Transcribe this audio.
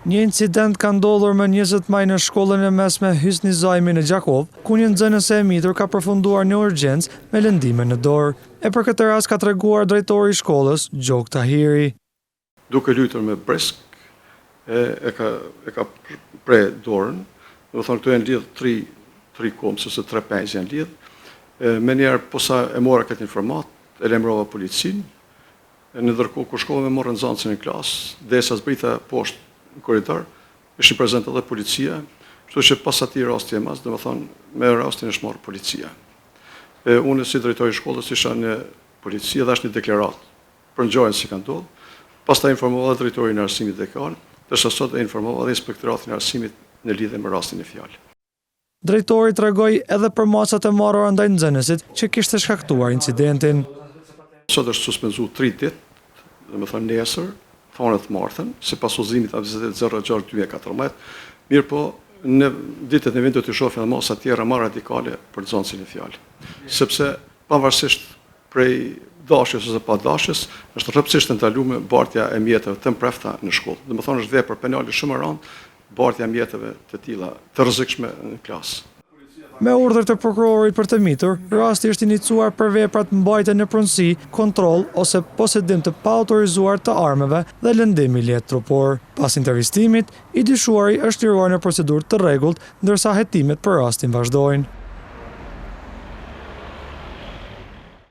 Një incident ka ndodhur më 20 maj në shkollën e mesme Hysni Zajmi në Gjakov, ku një nxënëse e mitur ka përfunduar në urgjencë me lëndime në dorë. E për këtë rast ka treguar drejtori i shkollës, Gjok Tahiri. Duke luajtur me bresk, e ka pre dorën, do të thonë këtu janë lidh tri komës ose 3 penzë janë lidh. Me njerë posa e mora këtë informat, e lemrova policinë, në ndërkohë kur shkova me morë nxënësin në klasë, derisa zbrita poshtë në korridor, ishin prezent edhe policia, kështu që pas atij rasti e mas, domethënë me rastin e shmorë policia. Unë si drejtori i shkollës isha në polici dhe është një deklaratë për ngjarjen që ka ndodhur. Pastaj informova drejtorin e arsimit dekan, ndërsa sot e informova edhe inspektoratin e arsimit në lidhje me rastin e fjalë. Drejtori tregoi edhe për macat e marrura ndaj nxënësit që kishte shkaktuar incidentin. Sot është suspenzuar 3 ditë, domethënë nesër, thonë të martën, sipas udhëzimit A26/2014, mirë po në ditët e vendit të shohim edhe masa tjera më radikale për nxënësin e fjalë. Sepse pavarësisht prej dashjes ose pa dashjes, është rreptësisht ndaluar bartja e mjeteve të mprefta në shkollë. Domethënë është vepër penale shumë e rëndë bartja e mjeteve të tilla të rrezikshme në klasë. Me urdhër të prokurorit për të mitur, rasti është iniciuar për veprat mbajtje në pronësi, kontroll ose posedim të paautorizuar të armëve dhe lëndim i lehtë trupor. Pas intervistimit, i dyshuari është liruar në procedurë të rregullt, ndërsa hetimet për rastin vazhdojnë.